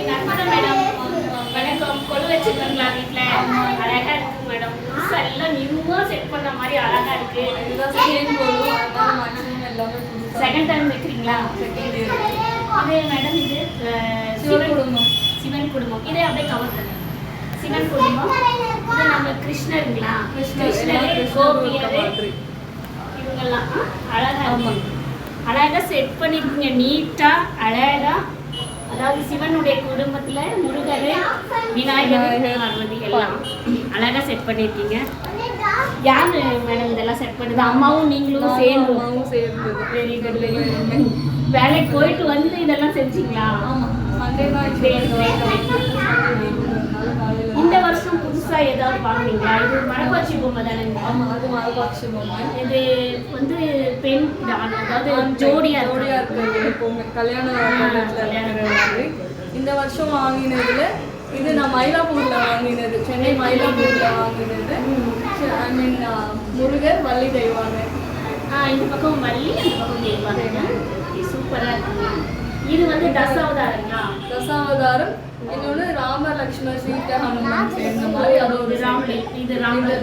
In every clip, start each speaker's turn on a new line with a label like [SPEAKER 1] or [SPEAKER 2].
[SPEAKER 1] Narmada madam வணக்கம். கொலு வச்சிருக்கீங்களா வீட்டில்? அழகா இருக்கு மேடம். புதுசாக எல்லாம் நியூவாக செட் பண்ண மாதிரி அழகா இருக்கு. செகண்ட் டைம் வைக்கிறீங்களா? இது மேடம் இது சிவன் குடும்பம். இதே அப்படியே கவர் பண்ணுங்க. சிவன் குடும்பம். இது நம்ம கிருஷ்ணருங்களா? கிருஷ்ணர் கோபியர் இவங்கெல்லாம் அழகா செட் பண்ணிருக்கீங்க. நீட்டா அழகா. அதாவது சிவனுடைய குடும்பத்துல முருகர், விநாயகர், பார்வதி எல்லாம் அழகா செட் பண்ணிருக்கீங்க. யாரு மேடம் இதெல்லாம் செட் பண்ணுது? அம்மாவும் நீங்களும் சேர்ந்து? Very good very good. வேலைக்கு போயிட்டு வந்து இதெல்லாம் செஞ்சீங்களா? இந்த வருஷம் புதுசா ஏதாவது வாங்குனீங்களா? இது மரப்பாச்சி பொம்மை தானே? இது வந்து பெண் அதாவது ஜோடியா
[SPEAKER 2] இருக்கு. கல்யாணம் இந்த வருஷம் வாங்கினதுல இது நான் மயிலாப்பூர்ல வாங்கினது, சென்னை மயிலாப்பூர்ல வாங்கினது. ஐ மீன் முருகர் வள்ளி தெய்வாங்க.
[SPEAKER 1] இந்த பக்கம் வள்ளி, அந்த பக்கம் தெய்வாங்க. சூப்பரா இருக்குங்க. இது வந்து தசாவதாரங்களா?
[SPEAKER 2] தசாவதாரம். இன்னொன்று ராமர் லக்ஷ்மணர் சீதா ஹனுமான் சேர்ந்த மாதிரி அது ஒரு ராமர்.
[SPEAKER 1] இது ராமர்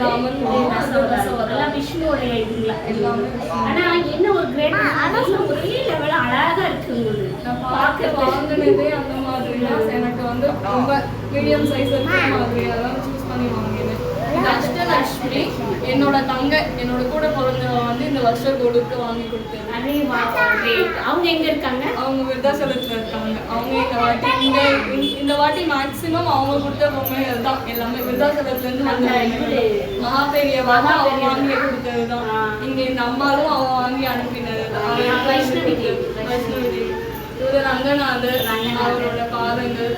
[SPEAKER 1] தசாவதாரம் விஷ்ணுவோடைய இதுங்களா எல்லாமே. ஆனா என்ன ஒரு கிரேட், ஒரே லெவல அழகா இருக்கு.
[SPEAKER 2] நான் பார்க்க வாங்கினதே அந்த மாதிரி தான். எனக்கு வந்து ரொம்ப மீடியம் சைஸ் இருக்கிற மாதிரி அதான் சூஸ் பண்ணி வாங்கினேன். இது அஷ்டலட்சுமி, என்னோட தங்கை, என்னோட கூட பிறந்தவ வந்து இந்த வருஷம் கொடுக்க வாங்கி கொடுத்தது.
[SPEAKER 1] அவங்க எங்க இருக்காங்க?
[SPEAKER 2] அவங்க விருதாச்சலத்துல இருக்காங்க. அவங்க இந்த வாட்டி மேக்சிமம் அவங்க கொடுத்த பொம்மைகள் தான் எல்லாமே விருதாச்சலத்துல இருந்து வந்து மகாபெரியவா தான் அவங்க வாங்கி கொடுத்தது தான். இங்க இந்த அம்மாவும் அவ வாங்கி அனுப்பினது தான். வைஷ்ணவி இவரு ரங்கநாதர், அவரோட பாதங்கள்,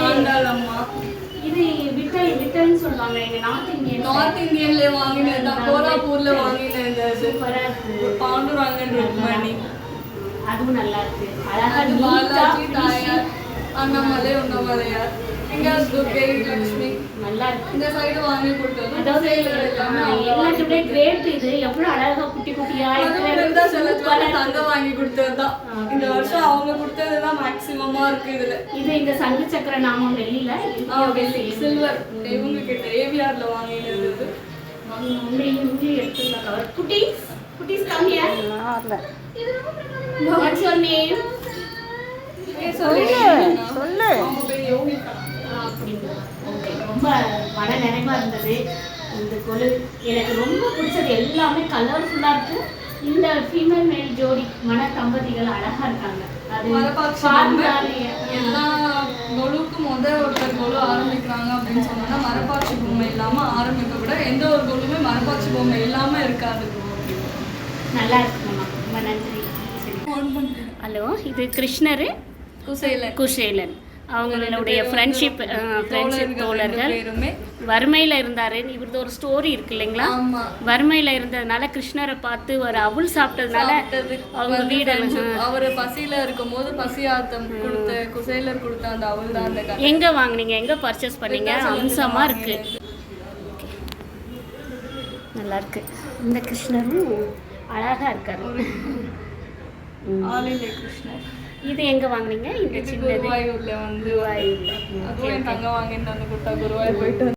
[SPEAKER 2] ஆண்டாள் அம்மா.
[SPEAKER 1] இது விட்டல்னு சொல்லுவாங்க. எங்க நார்த்
[SPEAKER 2] இந்தியன்ல வாங்கினது தான். கோலாப்பூர்ல வாங்கினது.
[SPEAKER 1] சூப்பரா இருக்கு.
[SPEAKER 2] பாண்டுரங்கன் ருக்மணி,
[SPEAKER 1] அதுவும் நல்லா இருக்கு. அழகா
[SPEAKER 2] பாலாஜி தாயார், அண்ணாமலை உண்ணாமலையார், இங்க துர்கை லட்சுமி நல்லா இருக்கு. இந்த சைடு வாங்கி கொடுத்தது.
[SPEAKER 1] அதாவது எல்லாத்துடைய கிரேட். இது எவ்வளவு அழகா குட்டி குட்டியா
[SPEAKER 2] தங்க வாங்கி கொடுத்தது தான். இந்த வருஷம் அவங்க கொடுத்ததுதான் மேக்சிமமா இருக்கு இதுல.
[SPEAKER 1] இது இந்த சங்கு சக்கர நாமம் வெள்ளியில
[SPEAKER 2] சில்வர் இவங்க கிட்ட ஏவிஆர்ல வாங்கினது.
[SPEAKER 1] குட்டீஸ் come here. What's your name?
[SPEAKER 3] சொல்லு.
[SPEAKER 1] ரொம்ப மன நிறைவா இருந்தது இந்த கொலு. எனக்கு ரொம்ப பிடிச்சது எல்லாமே கலர்ஃபுல்லா இருக்கு. இந்த ஃபீமேல் மேல் ஜோடி மன தம்பதிகள் அழகா இருக்காங்க. அது
[SPEAKER 2] எல்லா கொலுக்கும் ஒருத்தர் கொலு ஆரம்பிக்கிறாங்க அப்படின்னு சொன்னா மரப்பாச்சி பொம்மை இல்லாம ஆரம்பிக்க விட எந்த ஒரு கொலுமே மரப்பாச்சி பொம்மை இல்லாம இருக்காது.
[SPEAKER 1] நல்லா இருக்குமா? ரொம்ப நன்றி. ஹலோ, இது கிருஷ்ணர், குசேலன் அவங்களுடைய ஃப்ரெண்ட்ஷிப் தோழர்கள். வறுமையில் இருந்தார். இவரது ஒரு ஸ்டோரி இருக்கு இல்லைங்களா? வறுமையில் இருந்ததுனால கிருஷ்ணரை பார்த்து ஒரு அவுள் சாப்பிட்டதுனால அவங்க வீடு
[SPEAKER 2] அவர் பசியில் இருக்கும் போது பசியாத்தம் கொடுத்த குசேலர் கொடுத்த அந்த அவுள் தான் அந்த.
[SPEAKER 1] எங்கே வாங்கினீங்க? எங்கே பர்ச்சேஸ் பண்ணீங்க? அம்சமாக இருக்கு. நல்லா இருக்கு. இந்த கிருஷ்ணரும் அழகா இருக்காரு.
[SPEAKER 2] கிருஷ்ணர்.
[SPEAKER 1] இது எங்க வாங்குனீங்க? இந்த சின்னது
[SPEAKER 2] குருவாயூர்ல வந்து அதுவும் தங்க வாங்கிட்டு வந்து கொடுத்தா குருவாயூர் போயிட்டு